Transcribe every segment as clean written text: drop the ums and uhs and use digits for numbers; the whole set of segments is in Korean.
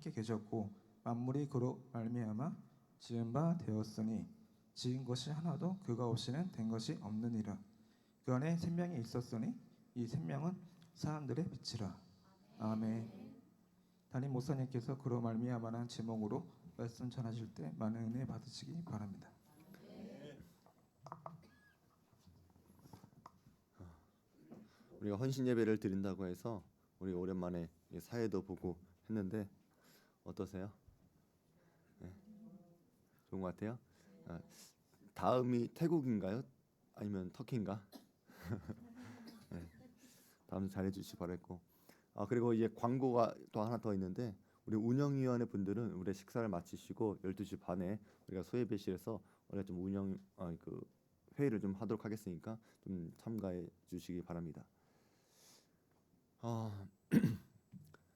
함께 계셨고 만물이 그로 말미암아 지은 바 되었으니 지은 것이 하나도 그가 없이는 된 것이 없느니라. 그 안에 생명이 있었으니 이 생명은 사람들의 빛이라. 아멘. 담임 목사님께서 그로 말미암아라는 제목으로 말씀 전하실 때 많은 은혜 받으시기 바랍니다. 우리가 헌신 예배를 드린다고 해서 우리 오랜만에 사회도 보고 했는데 어떠세요? 네, 좋은 것 같아요. 다음이 태국인가요? 아니면 터키인가? 네, 다음 잘해주시 바랄고. 그리고 이제 광고가 또 하나 더 있는데 우리 운영위원회 분들은 우리 식사를 마치시고 12시 반에 우리가 소예배실에서 우리가 좀 그 회의를 좀 하도록 하겠으니까 좀 참가해 주시기 바랍니다.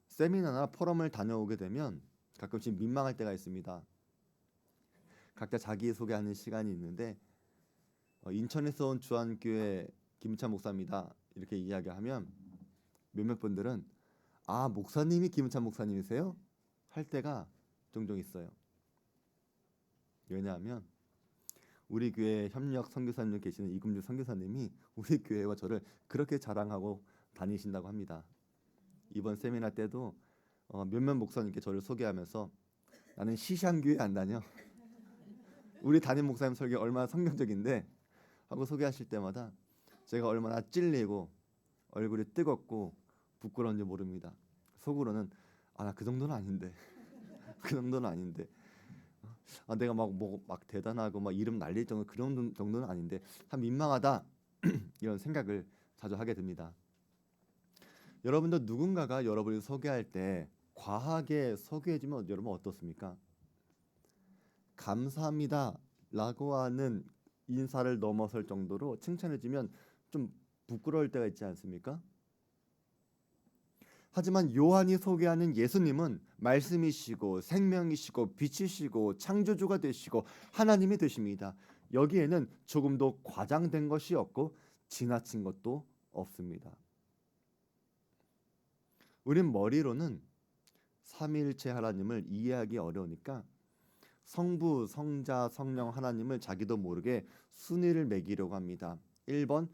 세미나나 포럼을 다녀오게 되면 가끔씩 민망할 때가 있습니다. 각자 자기소개하는 시간이 있는데 인천에서 온 주안교회 김은찬 목사입니다. 이렇게 이야기하면 몇몇 분들은 목사님이 김은찬 목사님이세요? 할 때가 종종 있어요. 왜냐하면 우리 교회 협력 선교사님 계시는 이금주 선교사님이 우리 교회와 저를 그렇게 자랑하고 다니신다고 합니다. 이번 세미나 때도 몇몇 목사님께 저를 소개하면서 나는 시향교회 안 다녀. 우리 담임 목사님 설교 얼마나 성경적인데 하고 소개하실 때마다 제가 얼마나 찔리고 얼굴이 뜨겁고 부끄러운지 모릅니다. 속으로는 나 그 정도는 아닌데 그 정도는 아닌데 내가 막 대단하고 막 이름 날릴 정도 그런 정도는 아닌데 참 민망하다 이런 생각을 자주 하게 됩니다. 여러분도 누군가가 여러분을 소개할 때 과하게 소개해주면 여러분 어떻습니까? 감사합니다 라고 하는 인사를 넘어설 정도로 칭찬해주면 좀 부끄러울 때가 있지 않습니까? 하지만 요한이 소개하는 예수님은 말씀이시고 생명이시고 빛이시고 창조주가 되시고 하나님이 되십니다. 여기에는 조금도 과장된 것이 없고 지나친 것도 없습니다. 우린 머리로는 삼위일체 하나님을 이해하기 어려우니까 성부, 성자, 성령 하나님을 자기도 모르게 순위를 매기려고 합니다. 1번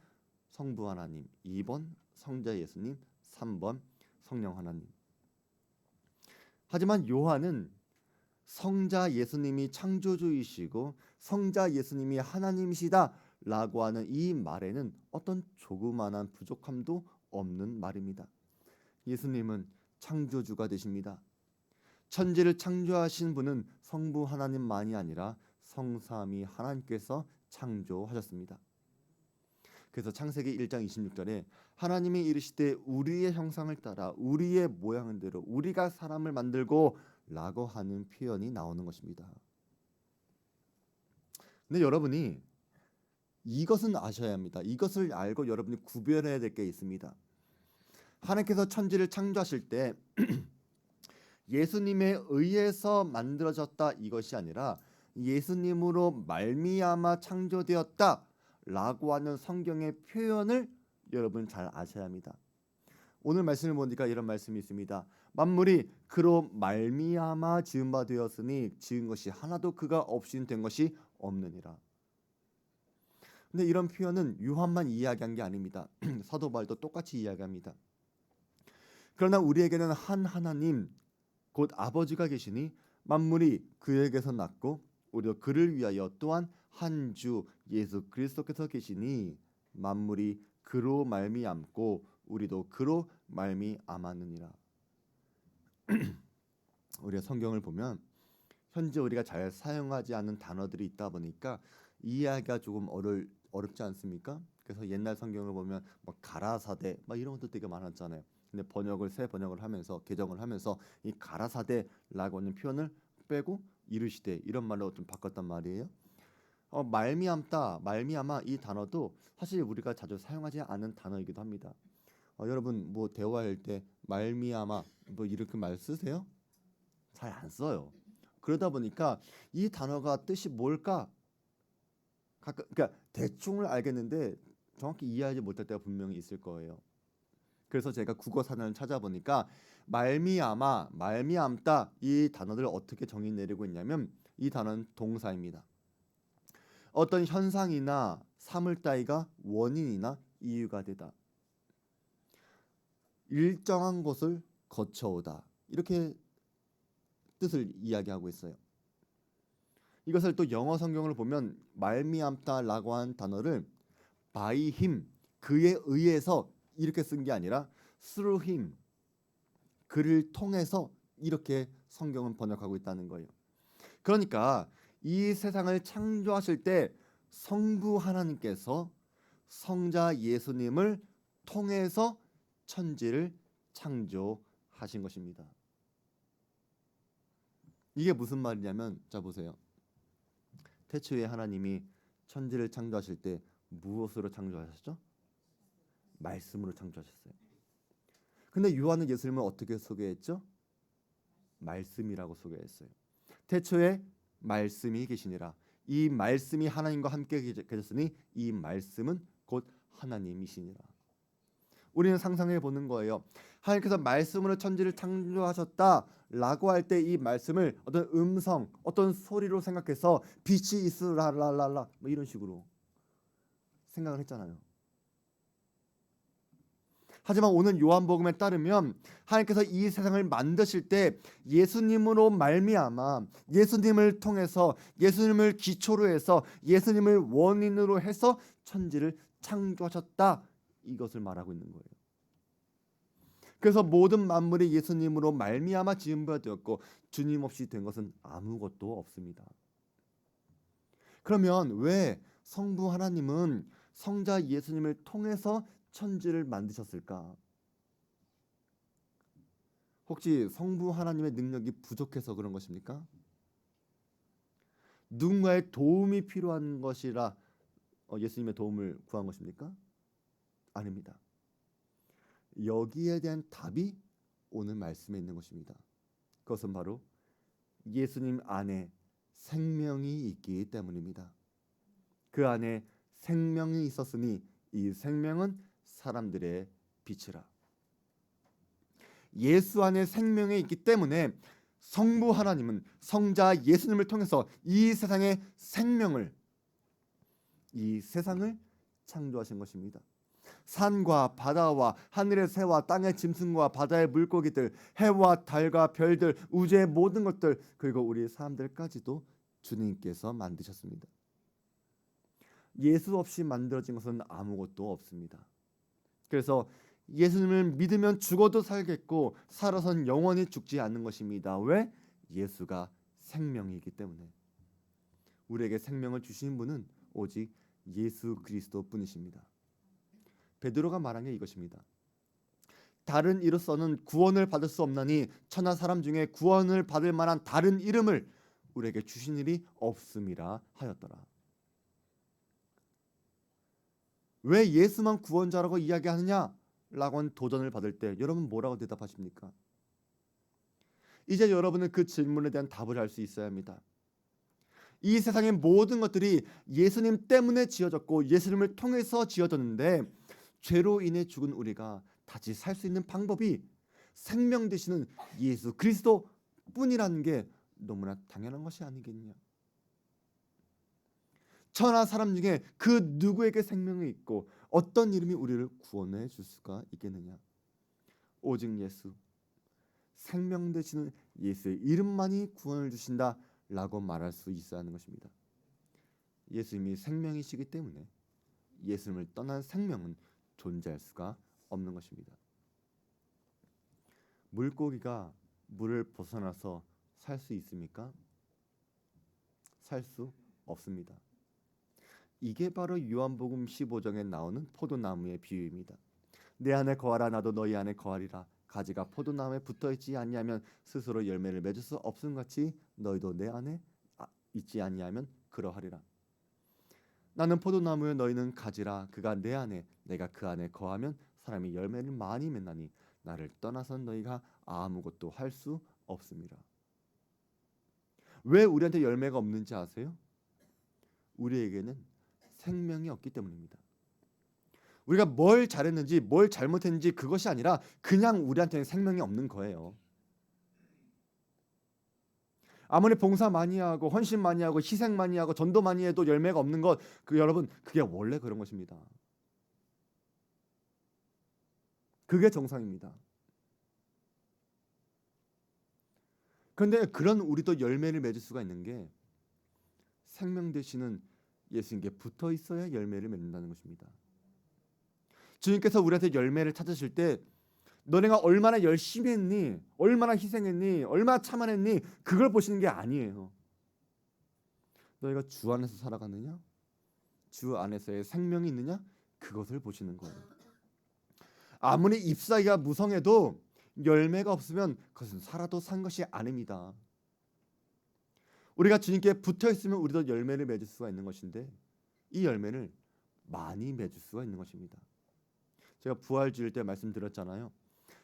성부 하나님, 2번 성자 예수님, 3번 성령 하나님. 하지만 요한은 성자 예수님이 창조주이시고 성자 예수님이 하나님이시다 라고 하는 이 말에는 어떤 조그마한 부족함도 없는 말입니다. 예수님은 창조주가 되십니다. 천지를 창조하신 분은 성부 하나님만이 아니라 성삼위 하나님께서 창조하셨습니다. 그래서 창세기 1장 26절에 하나님이 이르시되 우리의 형상을 따라 우리의 모양대로 우리가 사람을 만들고 라고 하는 표현이 나오는 것입니다. 근데 여러분이 이것은 아셔야 합니다. 이것을 알고 여러분이 구별해야 될 게 있습니다. 하나님께서 천지를 창조하실 때 예수님에 의해서 만들어졌다 이것이 아니라 예수님으로 말미암아 창조되었다 라고 하는 성경의 표현을 여러분 잘 아셔야 합니다. 오늘 말씀을 보니까 이런 말씀이 있습니다. 만물이 그로 말미암아 지은 바 되었으니 지은 것이 하나도 그가 없이는 된 것이 없느니라. 근데 이런 표현은 요한만 이야기한 게 아닙니다. 사도 바울도 똑같이 이야기합니다. 그러나 우리에게는 한 하나님 곧 아버지가 계시니 만물이 그에게서 났고 우리도 그를 위하여 또한 한 주 예수 그리스도께서 계시니 만물이 그로 말미암고 우리도 그로 말미암았느니라. 우리가 성경을 보면 현재 우리가 잘 사용하지 않는 단어들이 있다 보니까 이해하기가 조금 어렵지 않습니까? 그래서 옛날 성경을 보면 막 가라사대 막 이런 것도 되게 많았잖아요. 근데 새 번역을 하면서 개정을 하면서 이 가라사대라고 하는 표현을 빼고 이르시되 이런 말로 좀 바꿨단 말이에요. 말미암다, 말미암아 이 단어도 사실 우리가 자주 사용하지 않은 단어이기도 합니다. 여러분 뭐 대화할 때 말미암아 뭐 이렇게 말 쓰세요? 잘 안 써요. 그러다 보니까 이 단어가 뜻이 뭘까? 그러니까 대충을 알겠는데 정확히 이해하지 못할 때가 분명히 있을 거예요. 그래서 제가 국어 사전을 찾아보니까 말미암아, 말미암다 이 단어를 어떻게 정의 내리고 있냐면 이 단어는 동사입니다. 어떤 현상이나 사물 따위가 원인이나 이유가 되다. 일정한 것을 거쳐오다. 이렇게 뜻을 이야기하고 있어요. 이것을 또 영어 성경을 보면 말미암다라고 한 단어를 by him, 그에 의해서 이렇게 쓴 게 아니라 through him, 그를 통해서 이렇게 성경은 번역하고 있다는 거예요. 그러니까 이 세상을 창조하실 때 성부 하나님께서 성자 예수님을 통해서 천지를 창조하신 것입니다. 이게 무슨 말이냐면, 자 보세요. 태초에 하나님이 천지를 창조하실 때 무엇으로 창조하셨죠? 말씀으로 창조하셨어요. 근데 요한은 예수님을 어떻게 소개했죠? 말씀이라고 소개했어요. 태초에 말씀이 계시니라. 이 말씀이 하나님과 함께 계셨으니 이 말씀은 곧 하나님이시니라. 우리는 상상해 보는 거예요. 하나님께서 말씀으로 천지를 창조하셨다라고 할 때 이 말씀을 어떤 음성, 어떤 소리로 생각해서 빛이 있으라라라라 뭐 이런 식으로 생각을 했잖아요. 하지만 오늘 요한복음에 따르면 하나님께서 이 세상을 만드실 때 예수님으로 말미암아 예수님을 통해서 예수님을 기초로 해서 예수님을 원인으로 해서 천지를 창조하셨다. 이것을 말하고 있는 거예요. 그래서 모든 만물이 예수님으로 말미암아 지은 바 되었고 주님 없이 된 것은 아무것도 없습니다. 그러면 왜 성부 하나님은 성자 예수님을 통해서 천지를 만드셨을까? 혹시 성부 하나님의 능력이 부족해서 그런 것입니까? 누군가의 도움이 필요한 것이라 예수님의 도움을 구한 것입니까? 아닙니다. 여기에 대한 답이 오늘 말씀에 있는 것입니다. 그것은 바로 예수님 안에 생명이 있기 때문입니다. 그 안에 생명이 있었으니 이 생명은 사람들의 빛이라. 예수 안에 생명이 있기 때문에 성부 하나님은 성자 예수님을 통해서 이 세상의 생명을, 이 세상을 창조하신 것입니다. 산과 바다와 하늘의 새와 땅의 짐승과 바다의 물고기들, 해와 달과 별들, 우주의 모든 것들, 그리고 우리 사람들까지도 주님께서 만드셨습니다. 예수 없이 만들어진 것은 아무것도 없습니다. 그래서 예수님을 믿으면 죽어도 살겠고 살아선 영원히 죽지 않는 것입니다. 왜? 예수가 생명이기 때문에. 우리에게 생명을 주신 분은 오직 예수 그리스도 뿐이십니다. 베드로가 말한 게 이것입니다. 다른 이로서는 구원을 받을 수 없나니 천하 사람 중에 구원을 받을 만한 다른 이름을 우리에게 주신 일이 없음이라 하였더라. 왜 예수만 구원자라고 이야기하느냐? 라고 도전을 받을 때 여러분 뭐라고 대답하십니까? 이제 여러분은 그 질문에 대한 답을 할 수 있어야 합니다. 이 세상의 모든 것들이 예수님 때문에 지어졌고 예수님을 통해서 지어졌는데 죄로 인해 죽은 우리가 다시 살 수 있는 방법이 생명 되시는 예수 그리스도 뿐이라는 게 너무나 당연한 것이 아니겠냐. 천하 사람 중에 그 누구에게 생명이 있고 어떤 이름이 우리를 구원해 줄 수가 있겠느냐. 오직 예수, 생명 되시는 예수의 이름만이 구원을 주신다라고 말할 수 있어야 하는 것입니다. 예수님이 생명이시기 때문에 예수님을 떠난 생명은 존재할 수가 없는 것입니다. 물고기가 물을 벗어나서 살 수 있습니까? 살 수 없습니다. 이게 바로 요한복음 15장에 나오는 포도나무의 비유입니다. 내 안에 거하라 나도 너희 안에 거하리라. 가지가 포도나무에 붙어있지 아니하면 스스로 열매를 맺을 수 없음 같이 너희도 내 안에 있지 아니하면 그러하리라. 나는 포도나무여 너희는 가지라. 그가 내 안에 내가 그 안에 거하면 사람이 열매를 많이 맺나니 나를 떠나선 너희가 아무것도 할 수 없음이라. 왜 우리한테 열매가 없는지 아세요? 우리에게는 생명이 없기 때문입니다. 우리가 뭘 잘했는지 뭘 잘못했는지 그것이 아니라 그냥 우리한테는 생명이 없는 거예요. 아무리 봉사 많이 하고 헌신 많이 하고 희생 많이 하고 전도 많이 해도 열매가 없는 것, 여러분 그게 원래 그런 것입니다. 그게 정상입니다. 그런데 그런 우리도 열매를 맺을 수가 있는 게 생명 되시는 예수님께 붙어 있어야 열매를 맺는다는 것입니다. 주님께서 우리한테 열매를 찾으실 때 너네가 얼마나 열심히 했니? 얼마나 희생했니? 얼마나 참아냈니? 그걸 보시는 게 아니에요. 너희가 주 안에서 살아가느냐? 주 안에서의 생명이 있느냐? 그것을 보시는 거예요. 아무리 잎사귀가 무성해도 열매가 없으면 그것은 살아도 산 것이 아닙니다. 우리가 주님께 붙어 있으면 우리도 열매를 맺을 수가 있는 것인데 이 열매를 많이 맺을 수가 있는 것입니다. 제가 부활주일 때 말씀드렸잖아요.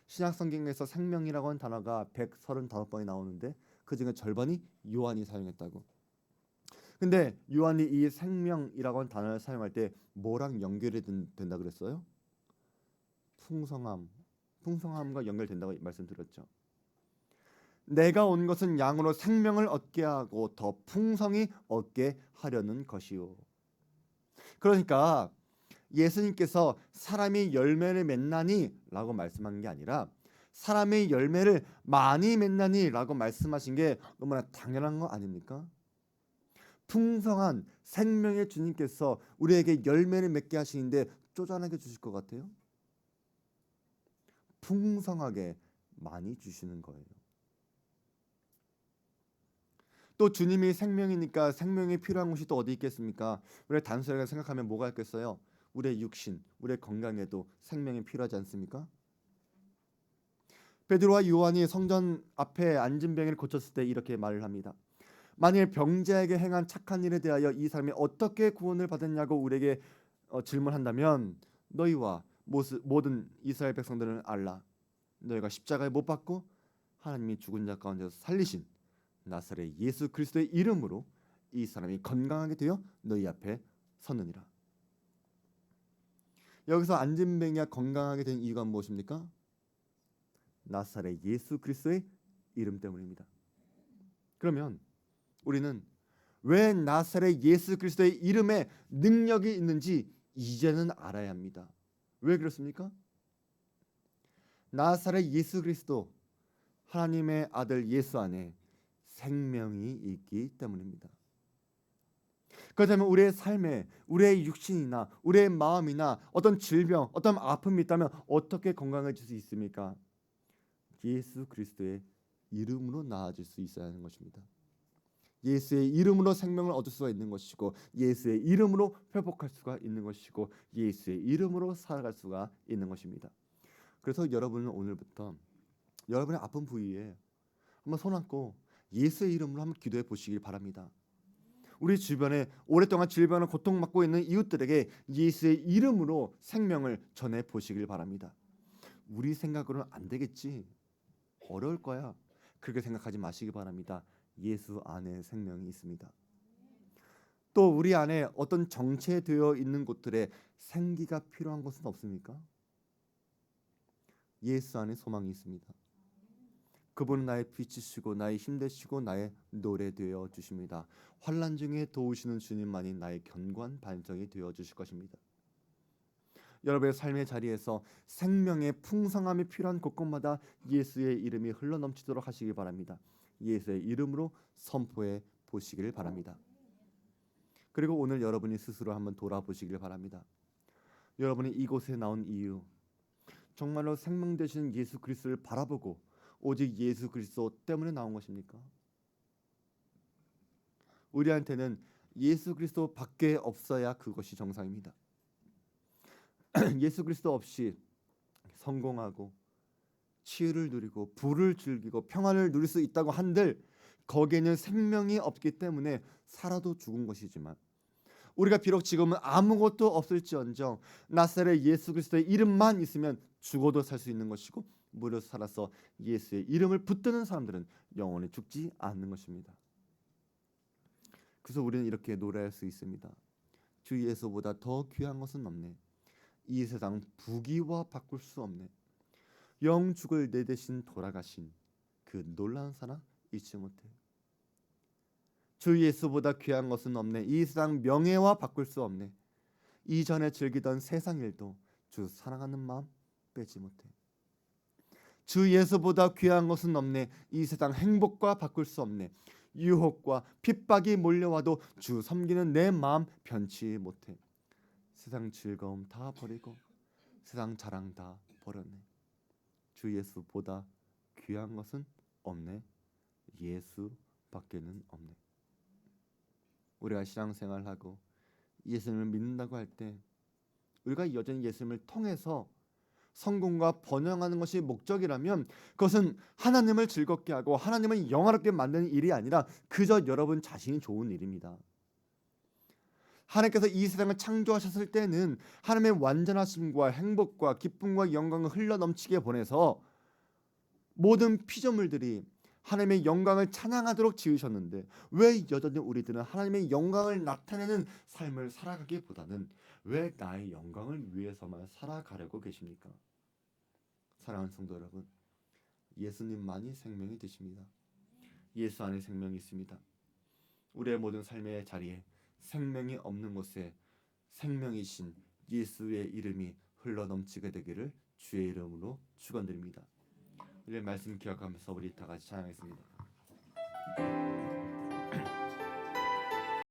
신약 성경에서 생명이라고 하는 단어가 135번이 나오는데 그중에 절반이 요한이 사용했다고. 근데 요한이 이 생명이라고 하는 단어를 사용할 때 뭐랑 연결이 된다 그랬어요? 풍성함과 연결된다고 말씀드렸죠. 내가 온 것은 양으로 생명을 얻게 하고 더 풍성히 얻게 하려는 것이요. 그러니까 예수님께서 사람이 열매를 맺나니 라고 말씀한 게 아니라 사람의 열매를 많이 맺나니 라고 말씀하신 게 너무나 당연한 거 아닙니까? 풍성한 생명의 주님께서 우리에게 열매를 맺게 하시는데 쪼잔하게 주실 것 같아요? 풍성하게 많이 주시는 거예요. 또 주님이 생명이니까 생명이 필요한 곳이 또 어디 있겠습니까? 우리가 단순하게 생각하면 뭐가 있겠어요? 우리의 육신, 우리의 건강에도 생명이 필요하지 않습니까? 베드로와 요한이 성전 앞에 앉은 병이를 고쳤을 때 이렇게 말을 합니다. 만일 병자에게 행한 착한 일에 대하여 이 사람이 어떻게 구원을 받았냐고 우리에게 질문한다면 너희와 모든 이스라엘 백성들은 알라. 너희가 십자가에 못 박고 하나님이 죽은 자 가운데서 살리신 나사렛 예수 그리스도의 이름으로 이 사람이 건강하게 되어 너희 앞에 섰느니라. 여기서 앉은 병이가 건강하게 된 이유가 무엇입니까? 나사렛 예수 그리스도의 이름 때문입니다. 그러면 우리는 왜 나사렛 예수 그리스도의 이름에 능력이 있는지 이제는 알아야 합니다. 왜 그렇습니까? 나사렛 예수 그리스도 하나님의 아들 예수 안에 생명이 있기 때문입니다. 그렇다면 우리의 삶에 우리의 육신이나 우리의 마음이나 어떤 질병, 어떤 아픔이 있다면 어떻게 건강해질 수 있습니까? 예수 그리스도의 이름으로 나아질 수 있어야 하는 것입니다. 예수의 이름으로 생명을 얻을 수가 있는 것이고 예수의 이름으로 회복할 수가 있는 것이고 예수의 이름으로 살아갈 수가 있는 것입니다. 그래서 여러분은 오늘부터 여러분의 아픈 부위에 한번 손 얹고 예수의 이름으로 한번 기도해 보시길 바랍니다. 우리 주변에 오랫동안 질병을 고통받고 있는 이웃들에게 예수의 이름으로 생명을 전해 보시길 바랍니다. 우리 생각으로는 안 되겠지, 어려울 거야, 그렇게 생각하지 마시기 바랍니다. 예수 안에 생명이 있습니다. 또 우리 안에 어떤 정체되어 있는 곳들에 생기가 필요한 곳은 없습니까? 예수 안에 소망이 있습니다. 그분은 나의 빛이시고 나의 힘 되시고 나의 노래 되어 주십니다. 환난 중에 도우시는 주님만이 나의 견고한 반석이 되어 주실 것입니다. 여러분의 삶의 자리에서 생명의 풍성함이 필요한 곳곳마다 예수의 이름이 흘러넘치도록 하시기 바랍니다. 예수의 이름으로 선포해 보시길 바랍니다. 그리고 오늘 여러분이 스스로 한번 돌아보시길 바랍니다. 여러분이 이곳에 나온 이유, 정말로 생명 되신 예수 그리스도를 바라보고 오직 예수 그리스도 때문에 나온 것입니까? 우리한테는 예수 그리스도 밖에 없어야 그것이 정상입니다. 예수 그리스도 없이 성공하고 치유를 누리고 부를 즐기고 평안을 누릴 수 있다고 한들 거기에는 생명이 없기 때문에 살아도 죽은 것이지만 우리가 비록 지금은 아무것도 없을지언정 나사렛 예수 그리스도의 이름만 있으면 죽어도 살 수 있는 것이고 무려 살아서 예수의 이름을 붙드는 사람들은 영원히 죽지 않는 것입니다. 그래서 우리는 이렇게 노래할 수 있습니다. 주 예수보다 더 귀한 것은 없네. 이 세상 부귀와 바꿀 수 없네. 영죽을 내 대신 돌아가신 그 놀라운 사랑 잊지 못해. 주 예수보다 귀한 것은 없네. 이 세상 명예와 바꿀 수 없네. 이전에 즐기던 세상 일도 주 사랑하는 마음 빼지 못해. 주 예수보다 귀한 것은 없네. 이 세상 행복과 바꿀 수 없네. 유혹과 핍박이 몰려와도 주 섬기는 내 마음 변치 못해. 세상 즐거움 다 버리고 세상 자랑 다 버렸네. 주 예수보다 귀한 것은 없네. 예수밖에는 없네. 우리가 신앙생활하고 예수님을 믿는다고 할 때 우리가 여전히 예수님을 통해서 성공과 번영하는 것이 목적이라면 그것은 하나님을 즐겁게 하고 하나님을 영화롭게 만드는 일이 아니라 그저 여러분 자신이 좋은 일입니다. 하나님께서 이 세상을 창조하셨을 때는 하나님의 완전하심과 행복과 기쁨과 영광을 흘러넘치게 보내서 모든 피조물들이 하나님의 영광을 찬양하도록 지으셨는데 왜 여전히 우리들은 하나님의 영광을 나타내는 삶을 살아가기보다는 왜 나의 영광을 위해서만 살아가려고 계십니까? 사랑하는 성도 여러분, 예수님만이 생명이 되십니다. 예수 안에 생명이 있습니다. 우리의 모든 삶의 자리에 생명이 없는 곳에 생명이신 예수의 이름이 흘러넘치게 되기를 주의 이름으로 축원드립니다. 이런 말씀 기억하면서 우리 다 같이 찬양하겠습니다.